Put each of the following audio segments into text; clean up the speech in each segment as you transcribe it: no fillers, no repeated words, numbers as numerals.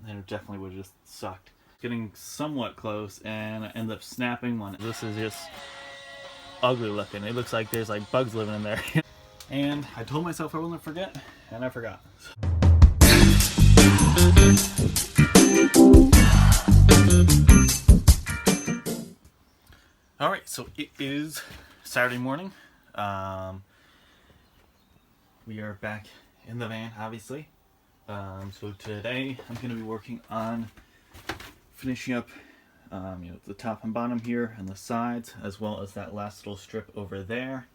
and it definitely would have just sucked. Getting somewhat close, and I ended up snapping one. This is just ugly looking. It looks like there's like bugs living in there. And I told myself I wouldn't forget, and I forgot. Alright, so it is Saturday morning. We are back in the van, obviously. So today I'm going to be working on finishing up the top and bottom here and the sides, as well as that last little strip over there.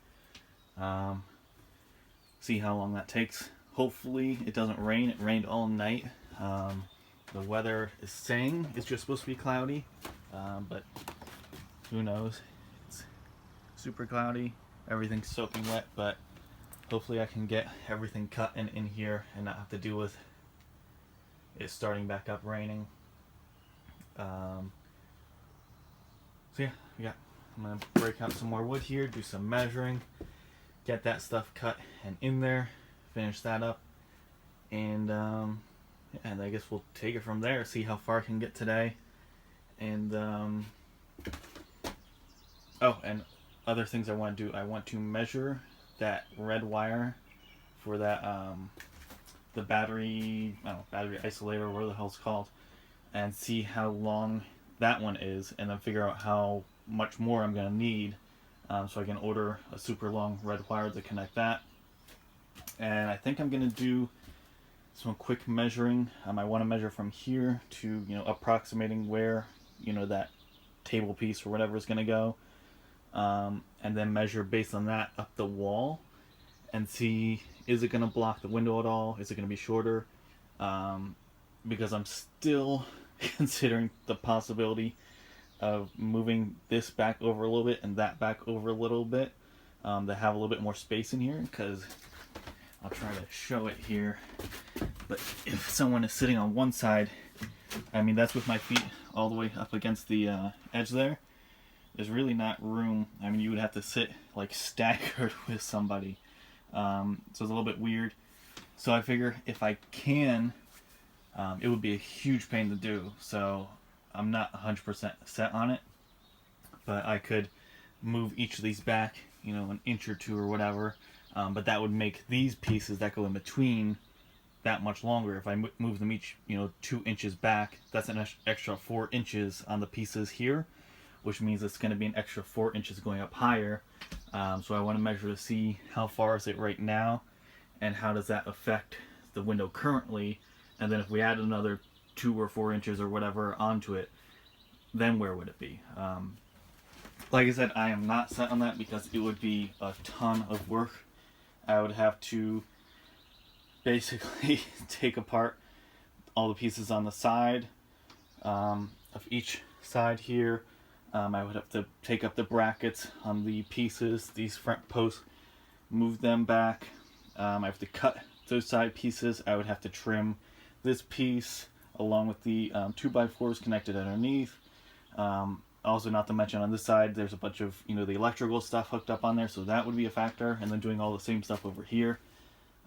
See how long that takes. Hopefully it doesn't rain. It rained all night. The weather is saying it's just supposed to be cloudy, but who knows. It's super cloudy, everything's soaking wet, but hopefully I can get everything cut and in here and not have to deal with it starting back up raining. So yeah, I'm gonna break out some more wood here, do some measuring, get that stuff cut and in there, finish that up, and I guess we'll take it from there, see how far I can get today. And oh, and other things I want to do, I want to measure that red wire for that the battery, battery isolator, whatever the hell it's called, and see how long that one is, and then figure out how much more I'm gonna need, so I can order a super long red wire to connect that. And I think I'm gonna do some quick measuring. I want to measure from here to approximating where that table piece or whatever is gonna go, and then measure based on that up the wall and see, is it going to block the window at all? Is it going to be shorter? Because I'm still considering the possibility of moving this back over a little bit and that back over a little bit, to have a little bit more space in here, because I'll try to show it here. But if someone is sitting on one side, that's with my feet all the way up against the edge there. There's really not room. You would have to sit like staggered with somebody. So it's a little bit weird. So I figure if I can, it would be a huge pain to do. So I'm not 100% set on it. But I could move each of these back, an inch or two or whatever. But that would make these pieces that go in between that much longer. If I move them each, 2 inches back, that's an extra 4 inches on the pieces here, which means it's going to be an extra 4 inches going up higher. So I want to measure to see how far is it right now, and how does that affect the window currently, and then if we add another 2 or 4 inches or whatever onto it, then where would it be? Like I said, I am not set on that because it would be a ton of work. I would have to basically take apart all the pieces on the side of each side here. I would have to take up the brackets on the pieces, these front posts, move them back. I have to cut those side pieces. I would have to trim this piece along with the 2x4s connected underneath. Also, not to mention on this side, there's a bunch of the electrical stuff hooked up on there, so that would be a factor. And then doing all the same stuff over here.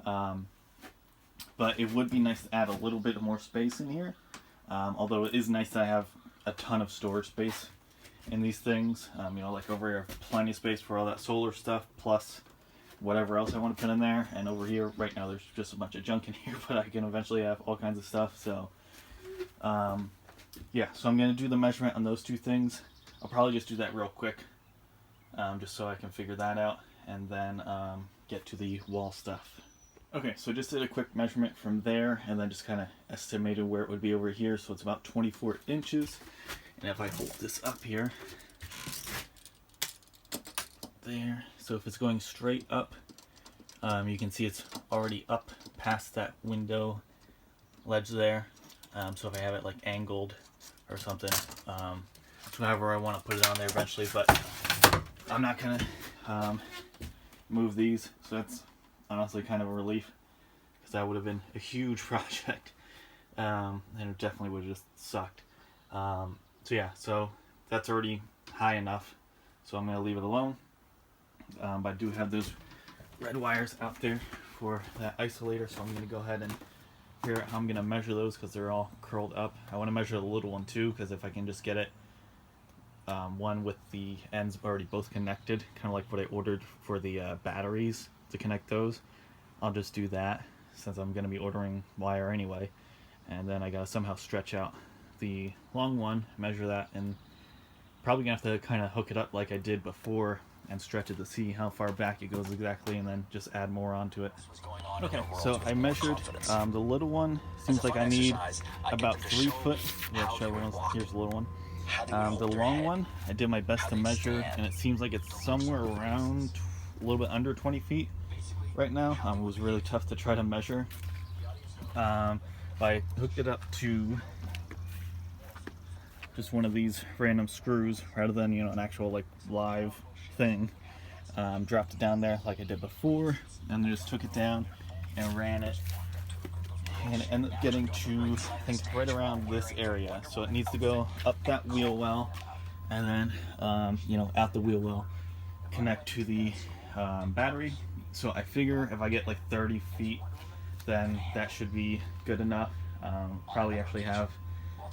But it would be nice to add a little bit more space in here. Although it is nice to have a ton of storage space in these things. Like over here, I have plenty of space for all that solar stuff, plus whatever else I want to put in there. And over here, right now, there's just a bunch of junk in here, but I can eventually have all kinds of stuff. So, yeah, so I'm going to do the measurement on those two things. I'll probably just do that real quick, just so I can figure that out, and then get to the wall stuff. Okay, so just did a quick measurement from there, and then just kind of estimated where it would be over here. So it's about 24 inches. And if I hold this up here, there, so if it's going straight up, you can see it's already up past that window ledge there. So if I have it like angled or something, however I want to put it on there eventually, but I'm not gonna move these, so that's honestly kind of a relief, because that would have been a huge project, and it definitely would have just sucked. So yeah, so that's already high enough, so I'm going to leave it alone. But I do have those red wires out there for that isolator, so I'm going to go ahead and figure out how I'm gonna measure those because they're all curled up. I want to measure the little one too, because if I can just get it one with the ends already both connected, kind of like what I ordered for the batteries to connect those, I'll just do that since I'm gonna be ordering wire anyway. And then I gotta somehow stretch out the long one, measure that, and probably gonna have to kind of hook it up like I did before and stretch it to see how far back it goes exactly, and then just add more onto it. Okay, so I measured the little one. Seems like I need about 3 foot. Yeah, here's the little one. The long one, I did my best to measure, and it seems like it's somewhere around a little bit under 20 feet right now. It was really tough to try to measure. But I hooked it up to just one of these random screws rather than, an actual like live thing. Dropped it down there like I did before, and then just took it down and ran it, and it ended up getting to, I think, right around this area. So it needs to go up that wheel well, and then out the wheel well, connect to the battery. So I figure if I get like 30 feet, then that should be good enough. Probably actually have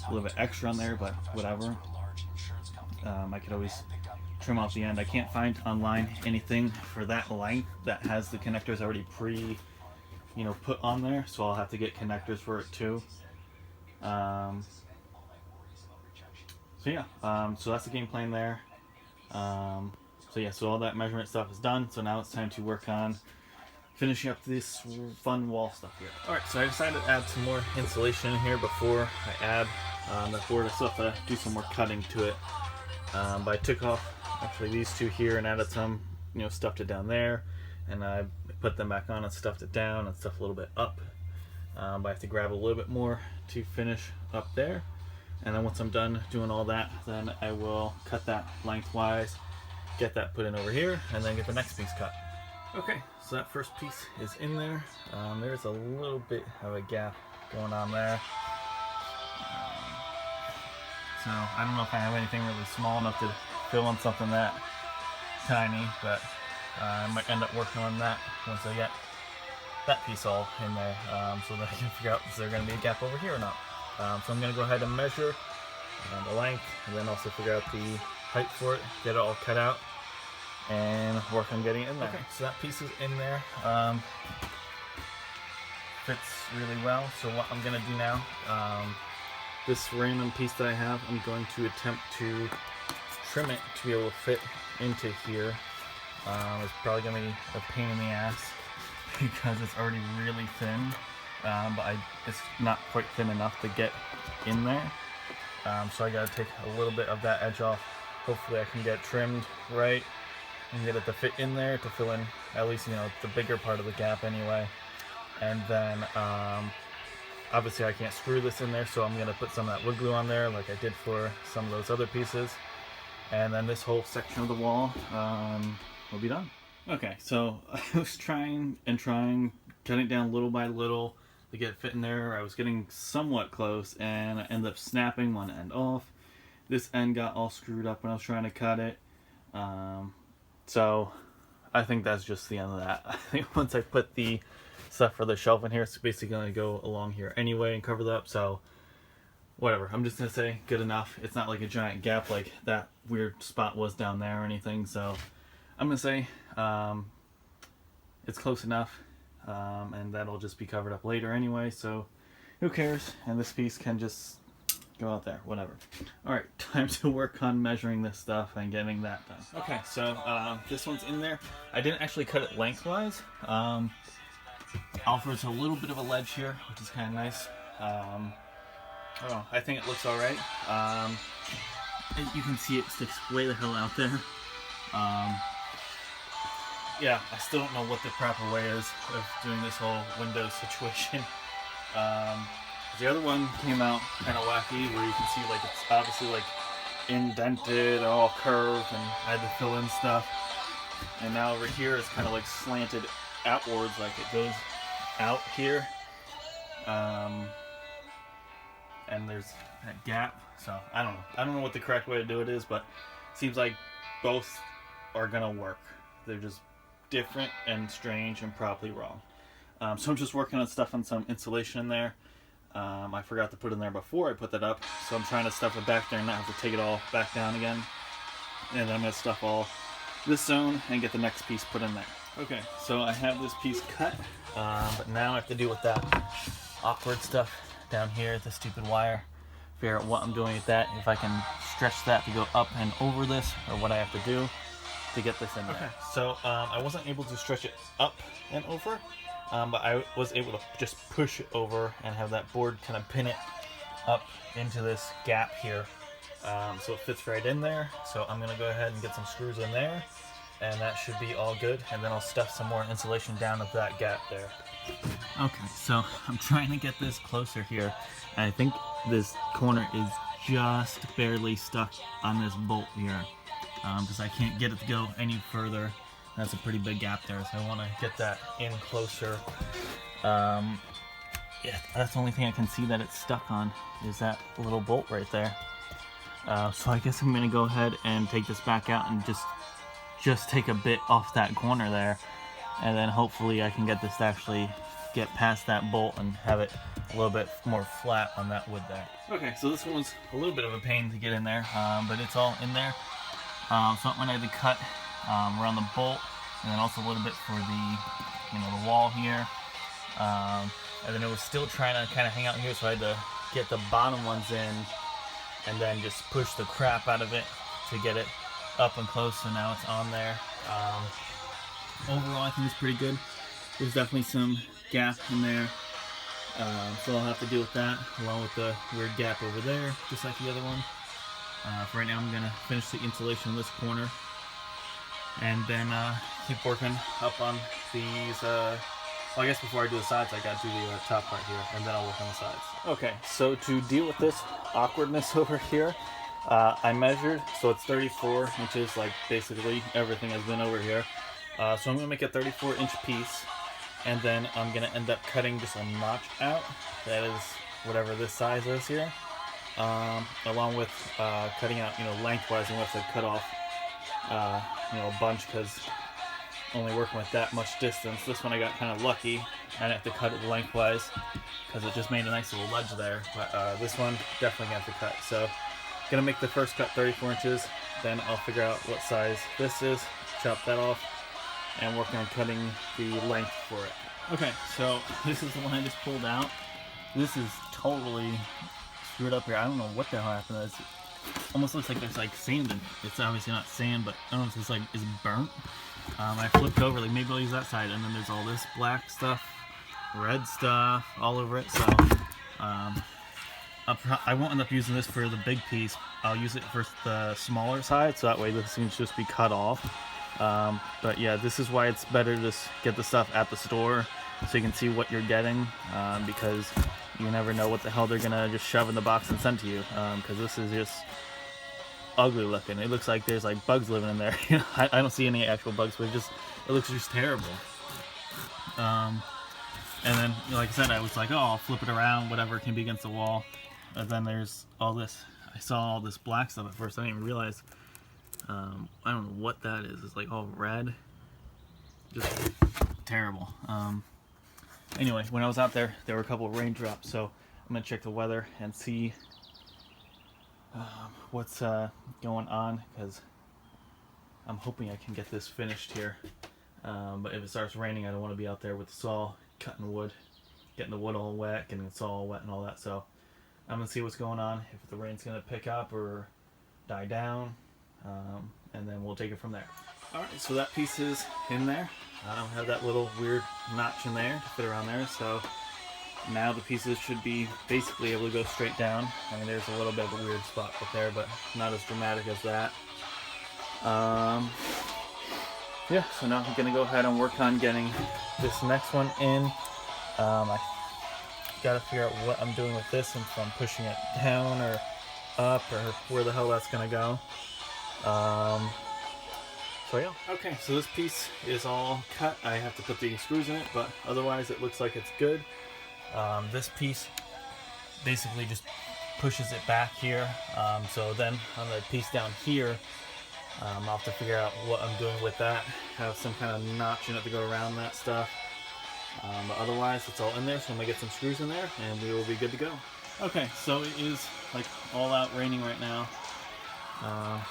a little bit extra on there, but whatever. I could always trim off the end. I can't find online anything for that length that has the connectors already put on there, so I'll have to get connectors for it too. So that's the game plan there. So all that measurement stuff is done, so now it's time to work on finishing up this fun wall stuff here. Alright, so I decided to add some more insulation in here before I add the board. I still have to do some more cutting to it. But I took off actually these two here and added some, stuffed it down there, and I put them back on and stuffed it down and stuffed a little bit up. But I have to grab a little bit more to finish up there. And then once I'm done doing all that, then I will cut that lengthwise, get that put in over here, and then get the next piece cut. Okay, so that first piece is in there. There's a little bit of a gap going on there. So I don't know if I have anything really small enough to fill in something that tiny, but I might end up working on that once I get that piece all in there, so that I can figure out is there going to be a gap over here or not. So I'm going to go ahead and measure the length, and then also figure out the height for it, get it all cut out, and work on getting it in there. Okay, so that piece is in there. Fits really well. So what I'm going to do now, this random piece that I have, I'm going to attempt to trim it to be able to fit into here. It's probably going to be a pain in the ass because it's already really thin, but it's not quite thin enough to get in there. So I got to take a little bit of that edge off. Hopefully I can get trimmed right and get it to fit in there to fill in at least the bigger part of the gap anyway. And then obviously I can't screw this in there, so I'm going to put some of that wood glue on there like I did for some of those other pieces. And then this whole section of the wall will be done. Okay, so I was trying, cutting it down little by little to get it fit in there. I was getting somewhat close, and I ended up snapping one end off. This end got all screwed up when I was trying to cut it. So I think that's just the end of that. I think once I put the stuff for the shelf in here, it's basically going to go along here anyway and cover that up, so whatever. I'm just going to say good enough. It's not like a giant gap like that weird spot was down there or anything, so I'm going to say it's close enough, and that'll just be covered up later anyway, so who cares, and this piece can just go out there, whatever. Alright, time to work on measuring this stuff and getting that done. Okay, so this one's in there. I didn't actually cut it lengthwise. Offers a little bit of a ledge here, which is kind of nice. I think it looks alright. You can see it sticks way the hell out there. Yeah, I still don't know what the proper way is of doing this whole window situation. The other one came out kind of wacky, where you can see like it's obviously like indented, all curved, and I had to fill in stuff. And now over here it's kind of like slanted outwards, like it goes out here. And there's that gap, so I don't know what the correct way to do it is, but it seems like both are gonna work. They're just different and strange and probably wrong. So I'm just working on stuff on some insulation in there. I forgot to put in there before I put that up, so I'm trying to stuff it back there and not have to take it all back down again. And then I'm going to stuff all this zone and get the next piece put in there. Okay, so I have this piece cut, but now I have to deal with that awkward stuff down here, the stupid wire. Figure out what I'm doing with that, if I can stretch that to go up and over this, or what I have to do to get this in there. Okay, so I wasn't able to stretch it up and over, but I was able to just push it over and have that board kind of pin it up into this gap here. So it fits right in there. So I'm going to go ahead and get some screws in there, and that should be all good. And then I'll stuff some more insulation down at that gap there. Okay, so I'm trying to get this closer here. And I think this corner is just barely stuck on this bolt here, because I can't get it to go any further. That's a pretty big gap there, so I want to get that in closer. Yeah, that's the only thing I can see that it's stuck on, is that little bolt right there. So I guess I'm going to go ahead and take this back out and just take a bit off that corner there, and then hopefully I can get this to actually get past that bolt and have it a little bit more flat on that wood there. Okay, so this one's a little bit of a pain to get in there, but it's all in there. Something I had to cut around the bolt, and then also a little bit for the wall here. And then it was still trying to kind of hang out here, so I had to get the bottom ones in and then just push the crap out of it to get it up and close, so now it's on there. Overall, I think it's pretty good. There's definitely some gap in there, so I'll have to deal with that, along with the weird gap over there, just like the other one. For right now, I'm going to finish the insulation in this corner, and then keep working up on these. Well, I guess before I do the sides, I got to do the top part here, and then I'll work on the sides. Okay, so to deal with this awkwardness over here, I measured, so it's 34 inches, like basically everything has been over here. So I'm going to make a 34-inch piece, and then I'm going to end up cutting just a notch out, that is whatever this size is here, along with cutting out, lengthwise. I'm going to have to cut off, a bunch, because only working with that much distance. This one I got kind of lucky. I didn't have to cut it lengthwise because it just made a nice little ledge there. But this one definitely have to cut. So gonna make the first cut 34 inches. Then I'll figure out what size this is, chop that off, and work on cutting the length for it. Okay, so this is the one I just pulled out. This is totally screwed up here. I don't know what the hell happened. It almost looks like there's like sand in it. It's obviously not sand, but I don't know if it's like, is it burnt? I flipped over, like maybe I'll use that side, and then there's all this black stuff, red stuff all over it. So I won't end up using this for the big piece. I'll use it for the smaller side, so that way this can just be cut off. But yeah, this is why it's better to just get the stuff at the store so you can see what you're getting, because you never know what the hell they're gonna just shove in the box and send to you, because this is just ugly looking. It looks like there's like bugs living in there. I don't see any actual bugs, but it looks just terrible. And then, like I said, I was like, oh, I'll flip it around, whatever can be against the wall. And then there's all this. I saw all this black stuff at first. I didn't even realize. I don't know what that is. It's like all red. Just terrible. Anyway, when I was out there, there were a couple of raindrops, so I'm gonna check the weather and see what's going on, because I'm hoping I can get this finished here. But if it starts raining, I don't want to be out there with the saw cutting wood, getting the wood all wet, getting the saw all wet and all that. So I'm gonna see what's going on, if the rain's gonna pick up or die down, and then we'll take it from there. Alright, so that piece is in there. I don't have that little weird notch in there to fit around there, so now the pieces should be basically able to go straight down. I mean, there's a little bit of a weird spot up there, but not as dramatic as that. Yeah, so now I'm gonna go ahead and work on getting this next one in. I gotta figure out what I'm doing with this, and if I'm pushing it down or up or where the hell that's gonna go. So yeah. Okay, so this piece is all cut. I have to put the screws in it, but otherwise it looks like it's good. This piece basically just pushes it back here. So then on the piece down here, I'll have to figure out what I'm doing with that. Have some kind of notch in it to go around that stuff. But otherwise, it's all in there, so I'm gonna get some screws in there, and we will be good to go. Okay, so it is like all out raining right now. I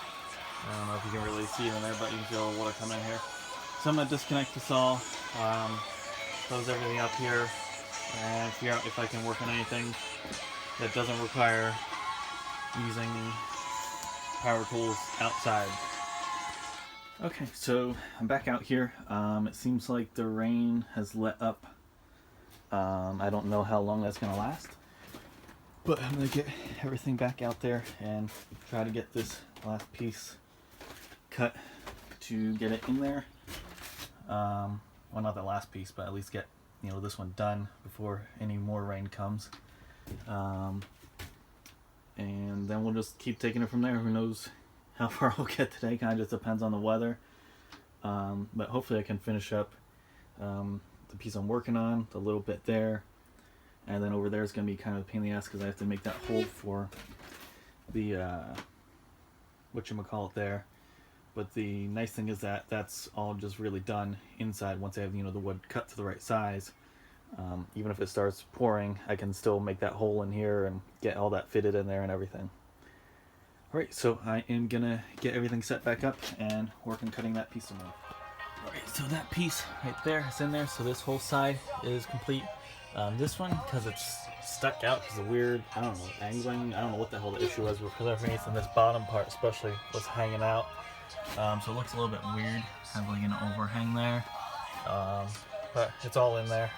don't know if you can really see it in there, but you can feel the water coming in here. So I'm gonna disconnect this all, close everything up here, and figure out if I can work on anything that doesn't require using power tools outside. Okay, so I'm back out here. It seems like the rain has let up. I don't know how long that's gonna last, but I'm gonna get everything back out there and try to get this last piece cut to get it in there. Well, not the last piece, but at least get this one done before any more rain comes. And then we'll just keep taking it from there. Who knows how far we'll get today? Kind of just depends on the weather. But hopefully I can finish up the piece I'm working on, the little bit there, and then over there is going to be kind of a pain in the ass because I have to make that hole for the whatchamacallit there. But the nice thing is that that's all just really done inside once I have the wood cut to the right size. Even if it starts pouring, I can still make that hole in here and get all that fitted in there and everything. Alright, so I am gonna get everything set back up and work on cutting that piece of wood. Alright, so that piece right there is in there, so this whole side is complete. This one, because it's stuck out because of weird, I don't know, angling, I don't know what the hell the issue was, but for some reason this bottom part especially was hanging out. So it looks a little bit weird, kind of like an overhang there. But it's all in there.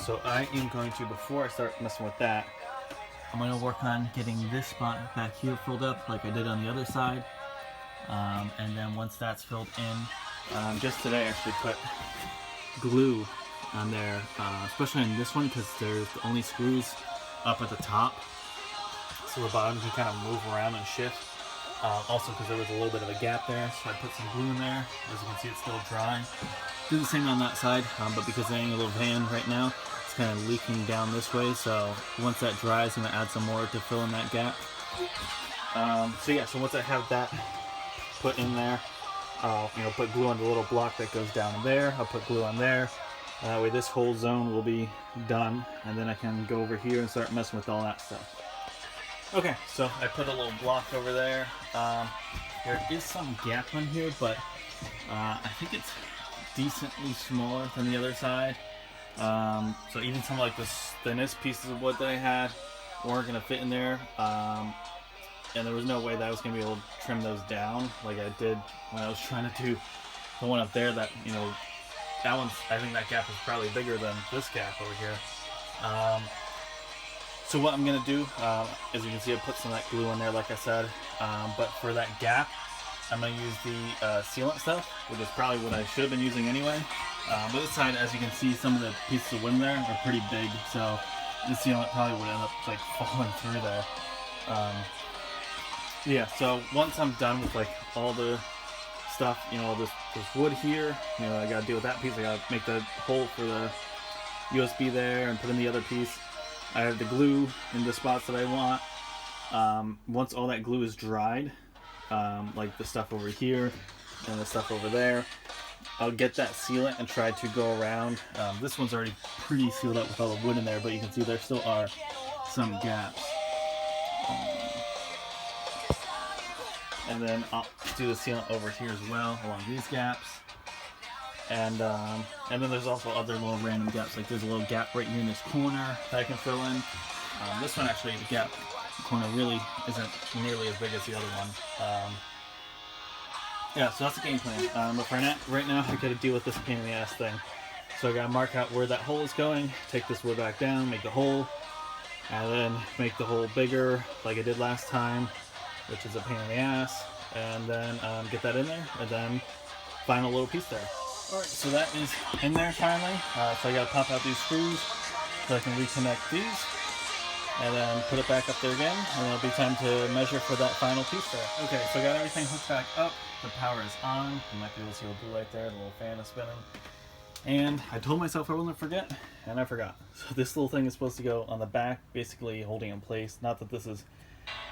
So I am going to, before I start messing with that, I'm going to work on getting this spot back here filled up like I did on the other side. And then once that's filled in, just today I actually put glue on there, especially on this one because there's only screws up at the top. So the bottom can kind of move around and shift. Also because there was a little bit of a gap there, so I put some glue in there. As you can see, it's still dry. Do the same on that side, but because there ain't a little van right now, it's kind of leaking down this way, so once that dries, I'm going to add some more to fill in that gap. So yeah, so once I have that put in there, I'll put glue on the little block that goes down there. I'll put glue on there. That way this whole zone will be done, and then I can go over here and start messing with all that stuff. Okay, so I put a little block over there. There is some gap on here, but I think it's decently smaller than the other side. So even some like the thinnest pieces of wood that I had weren't going to fit in there. And there was no way that I was going to be able to trim those down like I did when I was trying to do the one up there. That, that one's, I think that gap is probably bigger than this gap over here. So what I'm going to do, as you can see, I put some of that glue in there, like I said. But for that gap, I'm going to use the sealant stuff, which is probably what I should have been using anyway. But this side, as you can see, some of the pieces of wood there are pretty big, so the sealant probably would end up like falling through there. Yeah, so once I'm done with like all the stuff, this wood here, I got to deal with that piece. I got to make the hole for the USB there and put in the other piece. I have the glue in the spots that I want. Once all that glue is dried, like the stuff over here and the stuff over there, I'll get that sealant and try to go around. This one's already pretty sealed up with all the wood in there, but you can see there still are some gaps. And then I'll do the sealant over here as well along these gaps. And then there's also other little random gaps, like there's a little gap right here in this corner that I can fill in. This one actually, the gap corner really isn't nearly as big as the other one. Yeah, so that's the game plan. But for right now, I gotta deal with this pain in the ass thing. So I gotta mark out where that hole is going, take this wood back down, make the hole, and then make the hole bigger like I did last time, which is a pain in the ass, and then get that in there, and then final little piece there. Alright, so that is in there finally. So I gotta pop out these screws so I can reconnect these, and then put it back up there again, and it'll be time to measure for that final piece there. Okay, so I got everything hooked back up. The power is on. You might be able to see a blue light there, the little fan is spinning. And I told myself I wouldn't forget, and I forgot. So this little thing is supposed to go on the back, basically holding in place. Not that this is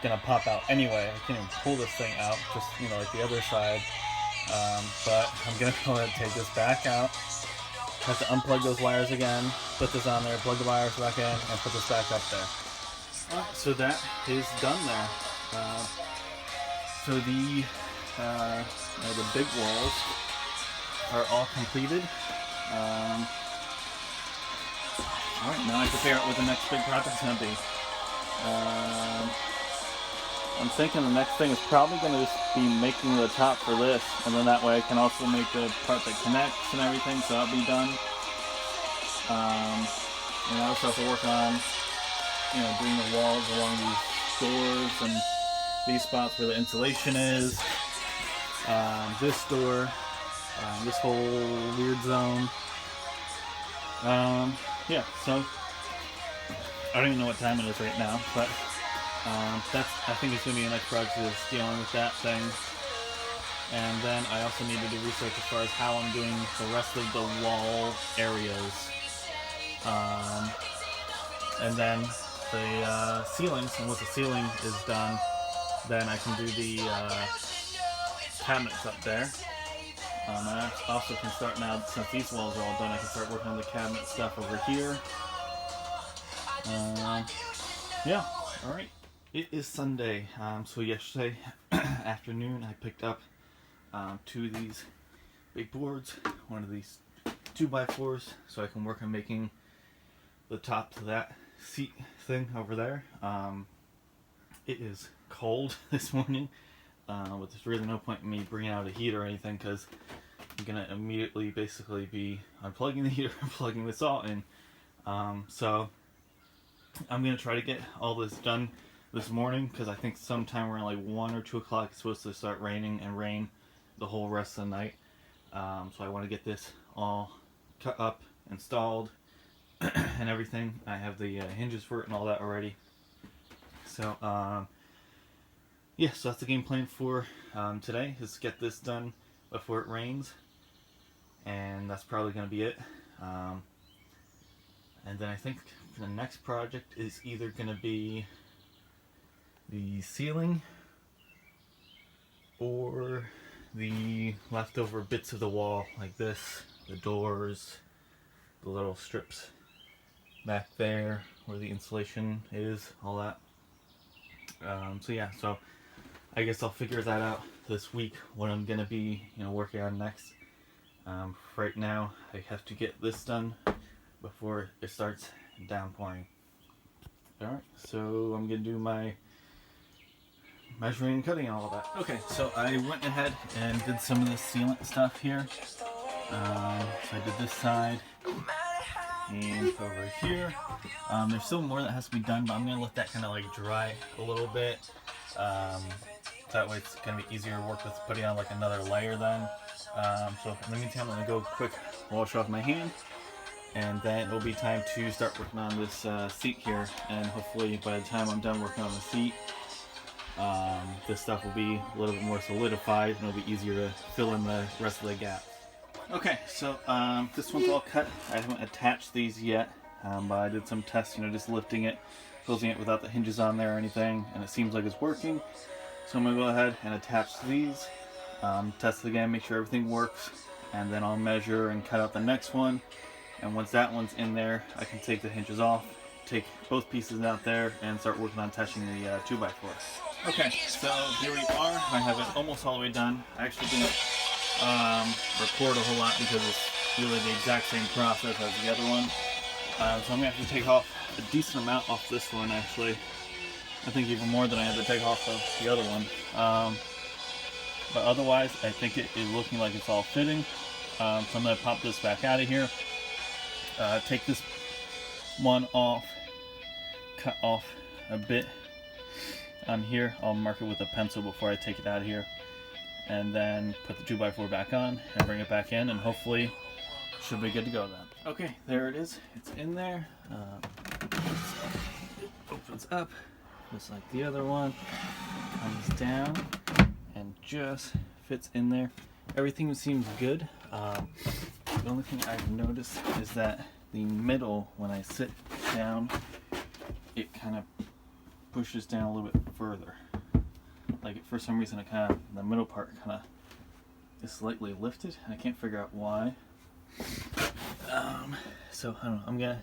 gonna pop out anyway. I can't even pull this thing out, just like the other side. But I'm gonna go ahead and take this back out, have to unplug those wires again, put this on there, plug the wires back in, and put this back up there. Alright, so that is done there. So the big walls are all completed. Alright, now I have to figure out what the next big project's going to be. I'm thinking the next thing is probably going to just be making the top for this, and then that way I can also make the part that connects and everything, so that'll be done. And I also have to work on, doing the walls along these doors and these spots where the insulation is. This door, this whole weird zone. Yeah, so I don't even know what time it is right now, but I think it's going to be the next project is dealing with that thing. And then I also need to do research as far as how I'm doing the rest of the wall areas. And then the ceilings, and once the ceiling is done, then I can do the cabinets up there. I also can start now, since these walls are all done, I can start working on the cabinet stuff over here. Yeah, alright. It is Sunday, so yesterday afternoon I picked up 2 of these big boards, one of these 2x4s, so I can work on making the top to that seat thing over there. It is cold this morning, but there's really no point in me bringing out a heater or anything, because I'm going to immediately basically be unplugging the heater and plugging this all in. So I'm going to try to get all this done this morning, because I think sometime around like 1 or 2 o'clock it's supposed to start raining and rain the whole rest of the night. So I want to get this all cut up, installed, and everything. I have the hinges for it and all that already. So yeah, so that's the game plan for today, is to get this done before it rains, and that's probably going to be it. And then I think the next project is either going to be the ceiling or the leftover bits of the wall, like this, the doors, the little strips back there where the insulation is, all that. So yeah, so I guess I'll figure that out this week, what I'm going to be working on next. Right now I have to get this done before it starts downpouring. Alright, so I'm going to do my measuring and cutting and all of that. Okay, so I went ahead and did some of the sealant stuff here. So I did this side and over here. There's still more that has to be done, but I'm going to let that kind of like dry a little bit. That way it's going to be easier to work with putting on like another layer then. So in the meantime, I'm going to go quick wash off my hand, and then it'll be time to start working on this seat here, and hopefully by the time I'm done working on the seat, this stuff will be a little bit more solidified and it'll be easier to fill in the rest of the gaps. Okay, so this one's all cut. I haven't attached these yet, but I did some tests, just lifting it, closing it without the hinges on there or anything, and it seems like it's working. So I'm going to go ahead and attach these, test it again, make sure everything works, and then I'll measure and cut out the next one. And once that one's in there, I can take the hinges off, take both pieces out there, and start working on attaching the 2x4. Okay, so here we are. I have it almost all the way done. I actually didn't record a whole lot because it's really the exact same process as the other one. So I'm going to have to take off a decent amount off this one, actually. I think even more than I had to take off of the other one. But otherwise, I think it is looking like it's all fitting. So I'm going to pop this back out of here. Take this one off, cut off a bit on here. I'll mark it with a pencil before I take it out of here, and then put the 2x4 back on and bring it back in, and hopefully should be good to go then. Okay, there it is. It's in there. It opens up just like the other one, comes down and just fits in there. Everything seems good. The only thing I've noticed is that the middle, when I sit down, it kind of pushes down a little bit further. Like, for some reason, it kind of, the middle part kind of is slightly lifted. I can't figure out why. So I don't know, I'm gonna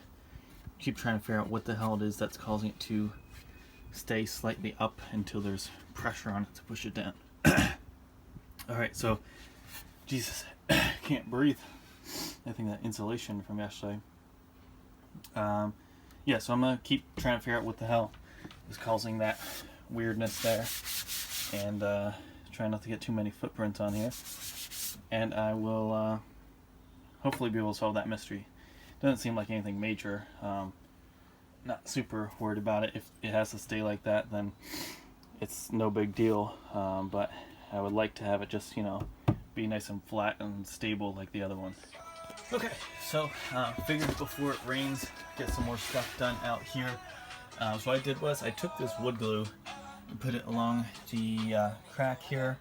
keep trying to figure out what the hell it is that's causing it to stay slightly up until there's pressure on it to push it down. Alright, so Jesus, can't breathe. I think that insulation from yesterday. Yeah, so I'm gonna keep trying to figure out what the hell is causing that weirdness there, and try not to get too many footprints on here, and I will hopefully be able to solve that mystery. Doesn't seem like anything major. Not super worried about it. If it has to stay like that, then it's no big deal, but I would like to have it just, you know, be nice and flat and stable like the other one. Okay, so figured before it rains, get some more stuff done out here. So what I did was I took this wood glue and put it along the crack here.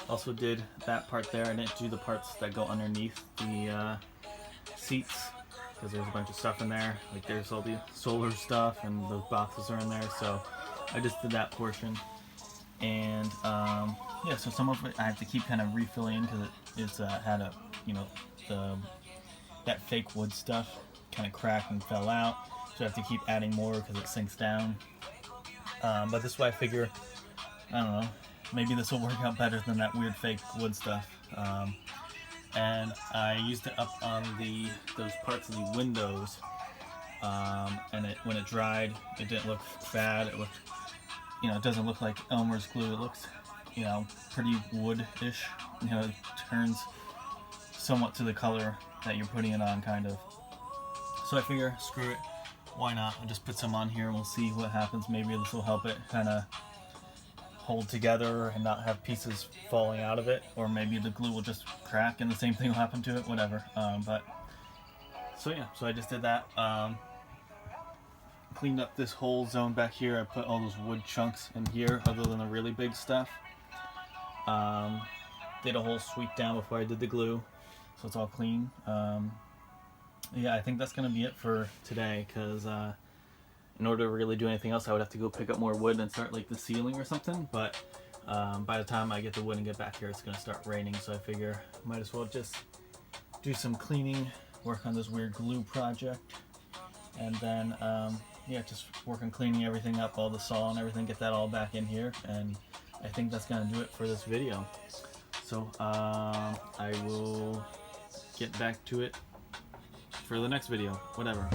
Also did that part there. I didn't do the parts that go underneath the seats because there's a bunch of stuff in there. Like there's all the solar stuff and those boxes are in there. So I just did that portion. And yeah, so some of it I have to keep kind of refilling because it's had a, you know, that fake wood stuff kind of cracked and fell out, so I have to keep adding more because it sinks down. But this way I figure, I don't know, maybe this will work out better than that weird fake wood stuff. And I used it up on those parts of the windows, and when it dried, it didn't look bad. It looked, you know, it doesn't look like Elmer's glue. It looks, you know, pretty wood-ish. You know, it turns somewhat to the color that you're putting it on, kind of. So I figure, screw it, why not? I'll just put some on here and we'll see what happens. Maybe this will help it kind of hold together and not have pieces falling out of it, or maybe the glue will just crack and the same thing will happen to it, whatever. But so yeah, so I just did that. Cleaned up this whole zone back here. I put all those wood chunks in here other than the really big stuff. Did a whole sweep down before I did the glue, so it's all clean. Yeah, I think that's gonna be it for today, because in order to really do anything else I would have to go pick up more wood and start like the ceiling or something, but by the time I get the wood and get back here it's gonna start raining, so I figure might as well just do some cleaning, work on this weird glue project, and then yeah, just work on cleaning everything up, all the saw and everything, get that all back in here, and I think that's gonna do it for this video. So I will get back to it for the next video, whatever.